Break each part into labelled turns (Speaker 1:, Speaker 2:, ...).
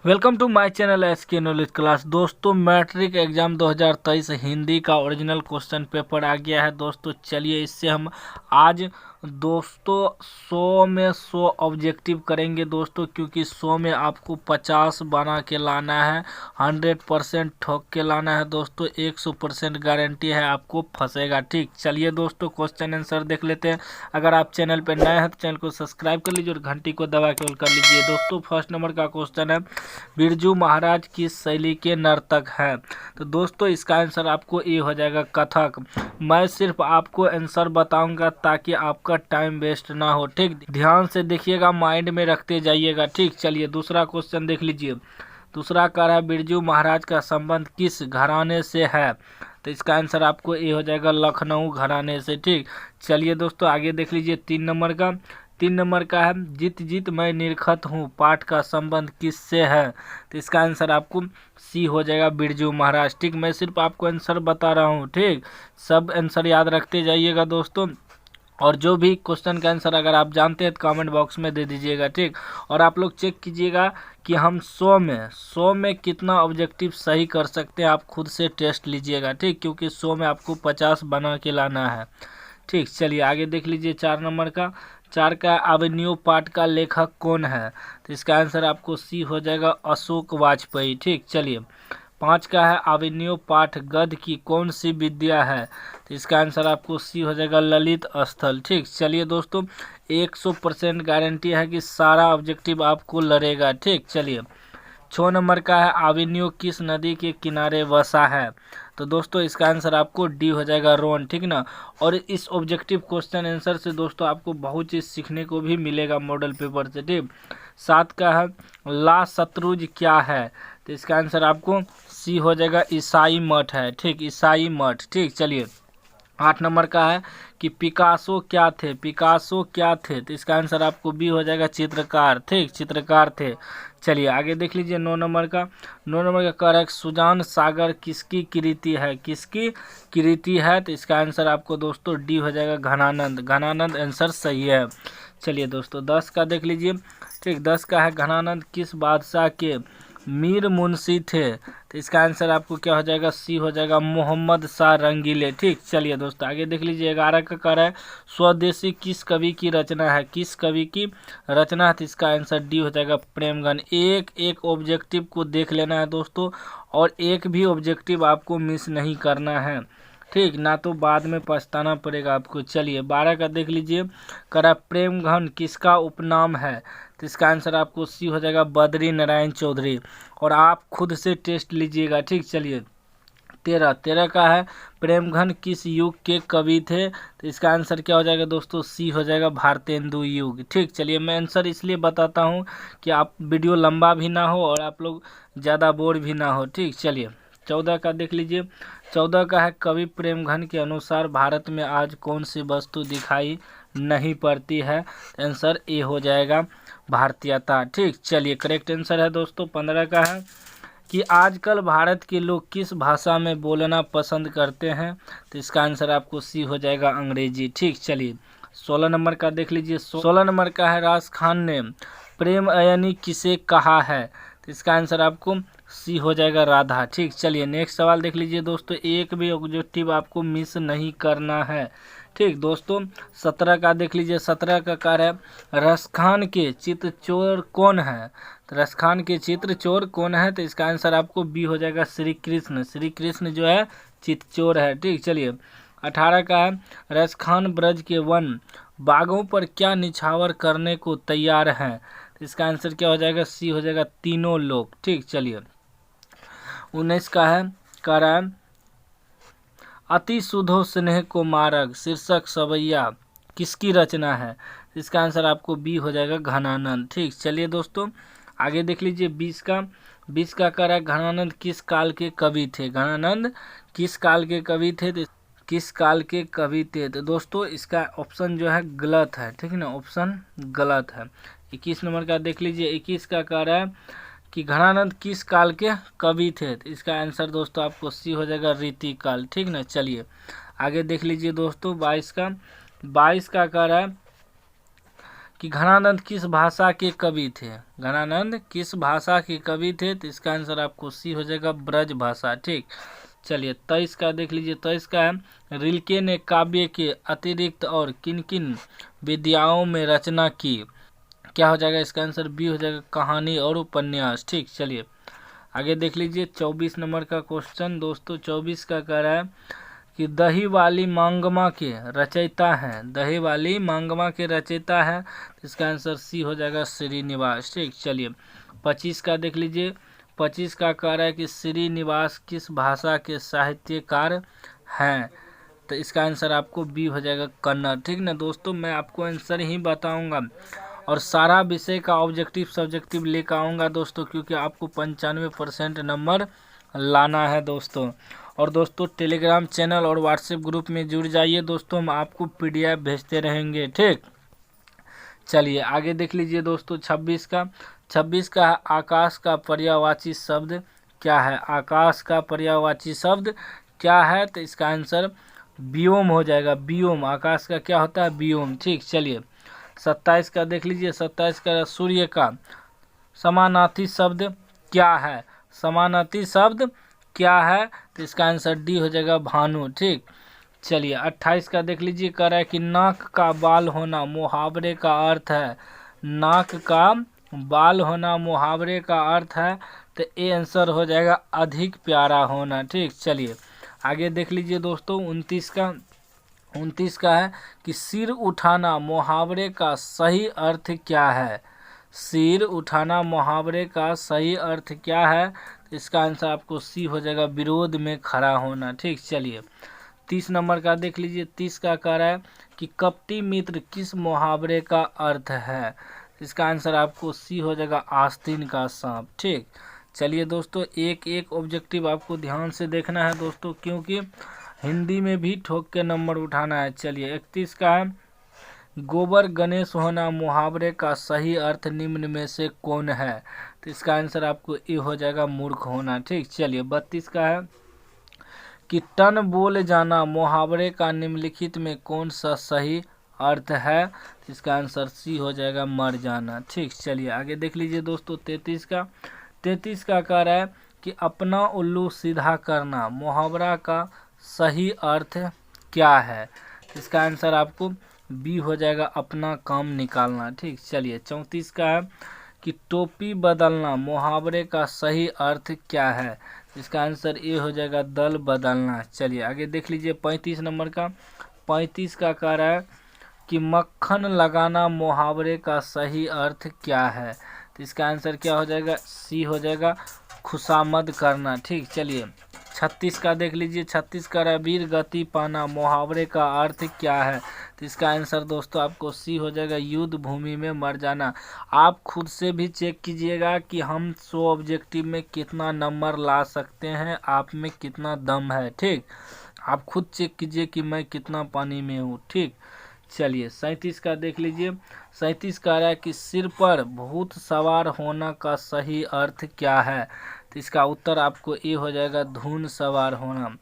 Speaker 1: Welcome to my channel SK knowledge class. दोस्तों matric exam 2023 Hindi का original question paper आ गया है। दोस्तों चलिए इससे हम आज दोस्तों 100 में 100 ऑब्जेक्टिव करेंगे दोस्तों, क्योंकि 100 में आपको 50 बना के लाना है, 100% ठोक के लाना है दोस्तों। 100% गारंटी है आपको फंसेगा। ठीक, चलिए दोस्तों क्वेश्चन आंसर देख लेते हैं। अगर आप चैनल पर नए हैं तो चैनल को सब्सक्राइब कर लीजिए और घंटी को दबा के ऑल कर लीजिए। दोस्तों फर्स्ट नंबर का क्वेश्चन है, बिरजू महाराज किस शैली के नर्तक हैं? तो दोस्तों इसका आंसर आपको ये हो जाएगा कथक। मैं सिर्फ आपको आंसर बताऊंगा ताकि आपका टाइम वेस्ट ना हो। ठीक, ध्यान से देखिएगा, माइंड में रखते जाइएगा। ठीक, चलिए दूसरा क्वेश्चन देख लीजिए। दूसरा कह रहा है बिरजू महाराज का संबंध किस घराने से है? तो इसका आंसर आपको ये हो जाएगा लखनऊ घराने से। ठीक, चलिए दोस्तों आगे देख लीजिए। 3 नंबर का है, जीत जीत मैं निरखत हूँ पाठ का संबंध किससे है? तो इसका आंसर आपको सी हो जाएगा, बिरजू महाराज। ठीक, मैं सिर्फ आपको आंसर बता रहा हूँ। ठीक, सब आंसर याद रखते जाइएगा दोस्तों, और जो भी क्वेश्चन का आंसर अगर आप जानते हैं तो कमेंट बॉक्स में दे दीजिएगा। ठीक, और आप लोग चेक कीजिएगा कि हम 100 में कितना ऑब्जेक्टिव सही कर सकते हैं। आप खुद से टेस्ट लीजिएगा। ठीक, क्योंकि 100 में आपको 50 बना के लाना है। ठीक, चलिए आगे देख लीजिए। 4 नंबर का, 4 का अभिनव पाठ का लेखक कौन है? तो इसका आंसर आपको सी हो जाएगा, अशोक वाजपेयी। ठीक, चलिए 5 का है, अभिनव पाठ गद्य की कौन सी विद्या है? तो इसका आंसर आपको सी हो जाएगा, ललित स्थल। ठीक, चलिए दोस्तों 100% गारंटी है कि सारा ऑब्जेक्टिव आपको लड़ेगा। ठीक, चलिए 6 नंबर का है, अभिनव किस नदी के किनारे बसा है? तो दोस्तों इसका आंसर आपको डी हो जाएगा, रोन। ठीक ना, और इस ऑब्जेक्टिव क्वेश्चन आंसर से दोस्तों आपको बहुत चीज़ सीखने को भी मिलेगा मॉडल पेपर से। ठीक, 7 का है, ला शत्रुज क्या है? तो इसका आंसर आपको सी हो जाएगा, ईसाई मठ है। ठीक, ईसाई मठ। ठीक, चलिए 8 नंबर का है कि पिकासो क्या थे? पिकासो क्या थे? तो इसका आंसर आपको बी हो जाएगा, चित्रकार। ठीक, चित्रकार थे। चलिए आगे देख लीजिए। 9 नंबर का, 9 नंबर का करेक्ट, सुजान सागर किसकी कृति है? किसकी कृति है? तो इसका आंसर आपको दोस्तों डी हो जाएगा, घनानंद। घनानंद आंसर सही है। चलिए दोस्तों 10 का देख लीजिए। ठीक, 10 का है, घनानंद किस बादशाह के मीर मुंशी थे? तो इसका आंसर आपको क्या हो जाएगा, सी हो जाएगा, मोहम्मद शाह रंगीले। ठीक, चलिए दोस्तों आगे देख लीजिए। 11 का कर है, स्वदेशी किस कवि की रचना है? किस कवि की रचना है? तो इसका आंसर डी हो जाएगा, प्रेमगन। एक एक ऑब्जेक्टिव को देख लेना है दोस्तों, और एक भी ऑब्जेक्टिव आपको मिस नहीं करना है। ठीक, ना तो बाद में पछताना पड़ेगा आपको। चलिए 12 का देख लीजिए। करा प्रेमघन किसका उपनाम है? तो इसका आंसर आपको सी हो जाएगा, बद्री नारायण चौधरी। और आप खुद से टेस्ट लीजिएगा। ठीक, चलिए 13 का है, प्रेमघन किस युग के कवि थे? तो इसका आंसर क्या हो जाएगा दोस्तों, सी हो जाएगा, भारतेंदु युग। ठीक, चलिए मैं आंसर इसलिए बताता हूँ कि आप वीडियो लंबा भी ना हो और आप लोग ज़्यादा बोर भी ना हो। ठीक, चलिए 14 का देख लीजिए। 14 का है, कवि प्रेमघन के अनुसार भारत में आज कौन सी वस्तु दिखाई नहीं पड़ती है? आंसर ए हो जाएगा, भारतीयता। ठीक, चलिए करेक्ट आंसर है दोस्तों। 15 का है कि आजकल भारत के लोग किस भाषा में बोलना पसंद करते हैं? तो इसका आंसर आपको सी हो जाएगा, अंग्रेजी। ठीक, चलिए 16 नंबर का देख लीजिए। 16 नंबर का है, राज खान ने प्रेम अयनी किसे कहा है? तो इसका आंसर आपको सी हो जाएगा, राधा। ठीक, चलिए नेक्स्ट सवाल देख लीजिए दोस्तों, एक भी ऑब्जेक्टिव आपको मिस नहीं करना है। ठीक दोस्तों 17 का देख लीजिए। 17 का कार्य है, रसखान के चित्रचोर कौन है? तो रसखान के चित्रचोर कौन है? तो इसका आंसर आपको बी हो जाएगा, श्री कृष्ण। श्री कृष्ण जो है चित्रचोर है। ठीक, चलिए 18 का है, रसखान ब्रज के वन बागों पर क्या निछावर करने को तैयार हैं? तो इसका आंसर क्या हो जाएगा, सी हो जाएगा, तीनों लोग। ठीक, चलिए 19 का है, कह रहा है अति सुधो स्नेह को मारग शीर्षक सवैया किसकी रचना है? इसका आंसर आपको बी हो जाएगा, घनानंद। ठीक, चलिए दोस्तों आगे देख लीजिए। 20 का कह रहा है, घनानंद किस काल के कवि थे? घनानंद किस काल के कवि थे? किस काल के कवि थे? तो दोस्तों इसका ऑप्शन जो है गलत है। ठीक है ना, ऑप्शन गलत है। 21 नंबर का देख लीजिए। 21 का कह रहा है कि घनानंद किस काल के कवि थे? तो इसका आंसर दोस्तों आपको सी हो जाएगा, रीति काल। ठीक ना, चलिए आगे देख लीजिए दोस्तों। 22 का कह रहा है कि घनानंद किस भाषा के कवि थे। घनानंद किस भाषा के कवि थे, तो इसका आंसर आपको सी हो जाएगा, ब्रज भाषा। ठीक, चलिए 23 का देख लीजिए। 23 का है, रिल्के ने काव्य के अतिरिक्त और किन किन विधाओं में रचना की। क्या हो जाएगा इसका आंसर, बी हो जाएगा, कहानी और उपन्यास। ठीक, चलिए आगे देख लीजिए 24 नंबर का क्वेश्चन दोस्तों। 24 का कह रहा है कि दही वाली मांगमा के रचयिता हैं। दही वाली मांगमा के रचयिता हैं, तो इसका आंसर सी हो जाएगा, श्रीनिवास। ठीक, चलिए 25 का देख लीजिए। 25 का कह रहा है कि श्रीनिवास किस भाषा के साहित्यकार हैं, तो इसका आंसर आपको बी हो जाएगा, कन्नड़। ठीक ना दोस्तों, मैं आपको आंसर ही बताऊंगा और सारा विषय का ऑब्जेक्टिव सब्जेक्टिव लेकर आऊँगा दोस्तों, क्योंकि आपको 95% नंबर लाना है दोस्तों। और दोस्तों टेलीग्राम चैनल और व्हाट्सएप ग्रुप में जुड़ जाइए दोस्तों, हम आपको PDF भेजते रहेंगे। ठीक, चलिए आगे देख लीजिए दोस्तों 26 का। 26 का आकाश का पर्यायवाची शब्द क्या है। आकाश का पर्यायवाची शब्द क्या है, तो इसका आंसर व्योम हो जाएगा। व्योम, आकाश का क्या होता है, व्योम। ठीक, चलिए 27 का देख लीजिए। 27 का सूर्य का समानार्थी शब्द क्या है। समानार्थी शब्द क्या है, तो इसका आंसर डी हो जाएगा, भानु। ठीक, चलिए 28 का देख लीजिए। कह रहा है कि नाक का बाल होना मुहावरे का अर्थ है। नाक का बाल होना मुहावरे का अर्थ है, तो ए आंसर हो जाएगा, अधिक प्यारा होना। ठीक, चलिए आगे देख लीजिए दोस्तों 29 का। 29 का है कि सिर उठाना मुहावरे का सही अर्थ क्या है। सिर उठाना मुहावरे का सही अर्थ क्या है, तो इसका आंसर आपको सी हो जाएगा, विरोध में खड़ा होना। ठीक, चलिए 30 नंबर का देख लीजिए। 30 का कह रहा है कि कपटी मित्र किस मुहावरे का अर्थ है। इसका आंसर आपको सी हो जाएगा, आस्तीन का सांप। ठीक, चलिए दोस्तों एक एक ऑब्जेक्टिव आपको ध्यान से देखना है दोस्तों, क्योंकि हिंदी में भी ठोक के नंबर उठाना है। चलिए 31 का है, गोबर गणेश होना मुहावरे का सही अर्थ निम्न में से कौन है, तो इसका आंसर आपको ए हो जाएगा, मूर्ख होना। ठीक, चलिए 32 का है कि टन बोल जाना मुहावरे का निम्नलिखित में कौन सा सही अर्थ है, तो इसका आंसर सी हो जाएगा, मर जाना। ठीक, चलिए आगे देख लीजिए दोस्तों 33 का। 33 का कह रहा है कि अपना उल्लू सीधा करना मुहावरा का सही अर्थ क्या है, इसका आंसर आपको बी हो जाएगा, अपना काम निकालना। ठीक, चलिए 34 का है कि टोपी बदलना मुहावरे का सही अर्थ क्या है, इसका आंसर ए हो जाएगा, दल बदलना। चलिए आगे देख लीजिए 35 नंबर का। 35 का कह रहा है कि मक्खन लगाना मुहावरे का सही अर्थ क्या है, तो इसका आंसर क्या हो जाएगा, सी हो जाएगा, खुशामद करना। ठीक, चलिए 36 का देख लीजिए। 36 का वीर गति पाना मुहावरे का अर्थ क्या है, तो इसका आंसर दोस्तों आपको सी हो जाएगा, युद्ध भूमि में मर जाना। आप खुद से भी चेक कीजिएगा कि हम 100 ऑब्जेक्टिव में कितना नंबर ला सकते हैं, आप में कितना दम है। ठीक, आप खुद चेक कीजिए कि मैं कितना पानी में हूँ। ठीक, चलिए 37 का देख लीजिए। 37 कह रहा है कि सिर पर भूत सवार होना का सही अर्थ क्या है, तो इसका उत्तर आपको ए हो जाएगा, धून सवार होना।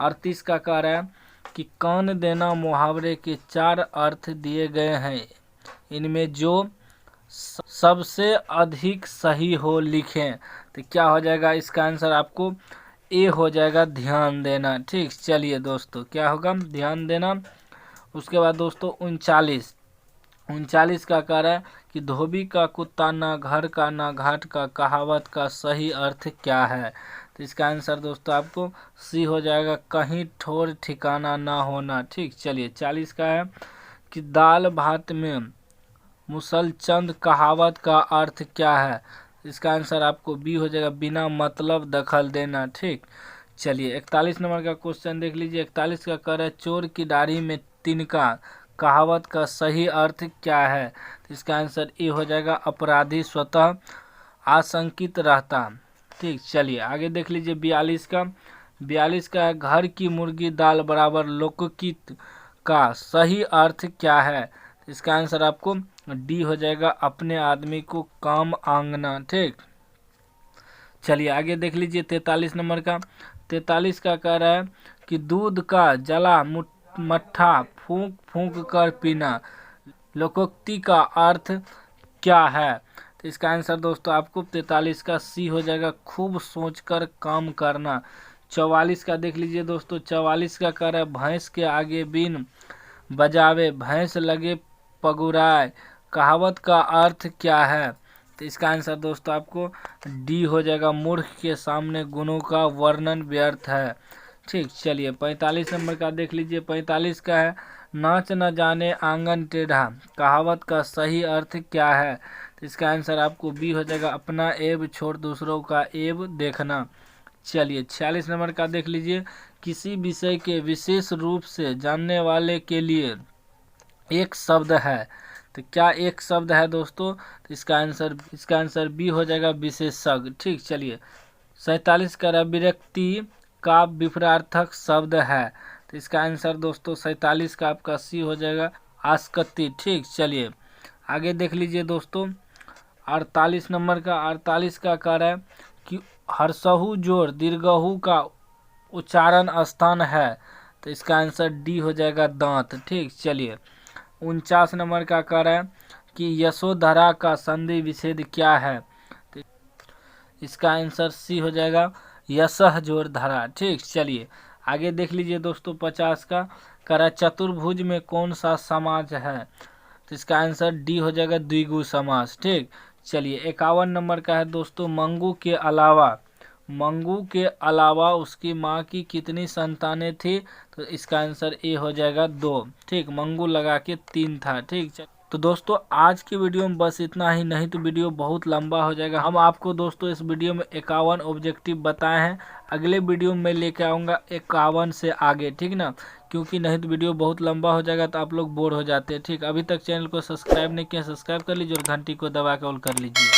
Speaker 1: 38 का कह रहा है कि कान देना मुहावरे के 4 अर्थ दिए गए हैं, इनमें जो सबसे अधिक सही हो लिखें, तो क्या हो जाएगा, इसका आंसर आपको ए हो जाएगा, ध्यान देना। ठीक, चलिए दोस्तों क्या होगा, ध्यान देना। उसके बाद दोस्तों 39 का कह रहा है कि धोबी का कुत्ता ना घर का ना घाट का कहावत का सही अर्थ क्या है, तो इसका आंसर दोस्तों आपको सी हो जाएगा, कहीं ठोर ठिकाना ना होना। ठीक, चलिए 40 का है कि दाल भात में मुसलचंद कहावत का अर्थ क्या है, इसका आंसर आपको बी हो जाएगा, बिना मतलब दखल देना। ठीक, चलिए 41 नंबर का क्वेश्चन देख लीजिए। 41 का कह रहा है चोर की दाढ़ी में तिनका कहावत का सही अर्थ क्या है, तो इसका आंसर ए हो जाएगा, अपराधी स्वतः आशंकित रहता। ठीक, चलिए आगे देख लीजिए 42 का। 42 का घर की मुर्गी दाल बराबर लौकिक का सही अर्थ क्या है, इसका आंसर आपको डी हो जाएगा, अपने आदमी को काम आंगना। ठीक, चलिए आगे देख लीजिए 43 नंबर का। 43 का कह रहा है कि दूध का जला मट्ठा फूंक फूंक कर पीना लोकोक्ति का अर्थ क्या है? तो इसका आंसर दोस्तों आपको 43 का सी हो जाएगा, खूब सोचकर काम करना। 44 का देख लीजिए दोस्तों, 44 का कह रहा है भैंस के आगे बीन बजावे भैंस लगे पगुराए, कहावत का अर्थ क्या है? तो इसका आंसर दोस्तों आपको डी हो जाएगा, मूर्ख के सामने गुणों का वर्णन व्यर्थ है। ठीक, चलिए 45 नंबर का देख लीजिए। 45 का है नाच न जाने आंगन टेढ़ा, कहावत का सही अर्थ क्या है? तो इसका आंसर आपको बी हो जाएगा, अपना ऐब छोड़ दूसरों का ऐब देखना। चलिए 46 नंबर का देख लीजिए, किसी विषय के विशेष रूप से जानने वाले के लिए एक शब्द है। तो क्या एक शब्द है दोस्तों? तो इसका आंसर बी हो जाएगा, विशेषज्ञ। ठीक, चलिए 47 का विरक्ति का विपरीतार्थक शब्द है। तो इसका आंसर दोस्तों 47 का आपका सी हो जाएगा, आस्कति। ठीक, चलिए आगे देख लीजिए दोस्तों 48 नंबर का। 48 का कह रहा है कि हर्षहु जोर दीर्घहु का उच्चारण स्थान है। तो इसका आंसर डी हो जाएगा, दांत। ठीक, चलिए 49 नंबर का कह रहा है कि यशोधरा का संधि विच्छेद क्या है? तो इसका आंसर सी हो जाएगा, यशः जोर धरा। ठीक, चलिए आगे देख लीजिए दोस्तों 50 का कह रहा है चतुर्भुज में कौन सा समाज है? तो इसका आंसर डी हो जाएगा, द्विगु समास। ठीक, चलिए 51 नंबर का है दोस्तों, मंगू के अलावा उसकी माँ की कितनी संतानें थी? तो इसका आंसर ए हो जाएगा, 2। ठीक, मंगू लगा के 3 था। ठीक, तो दोस्तों आज की वीडियो में बस इतना ही, नहीं तो वीडियो बहुत लंबा हो जाएगा। हम आपको दोस्तों इस वीडियो में 51 ऑब्जेक्टिव बताए हैं, अगले वीडियो में लेके आऊँगा 51 से आगे। ठीक ना, क्योंकि नहीं तो वीडियो बहुत लंबा हो जाएगा तो आप लोग बोर हो जाते हैं। ठीक, अभी तक चैनल को सब्सक्राइब नहीं किया, सब्सक्राइब कर लीजिए और घंटी को दबा के ऑल कर लीजिए।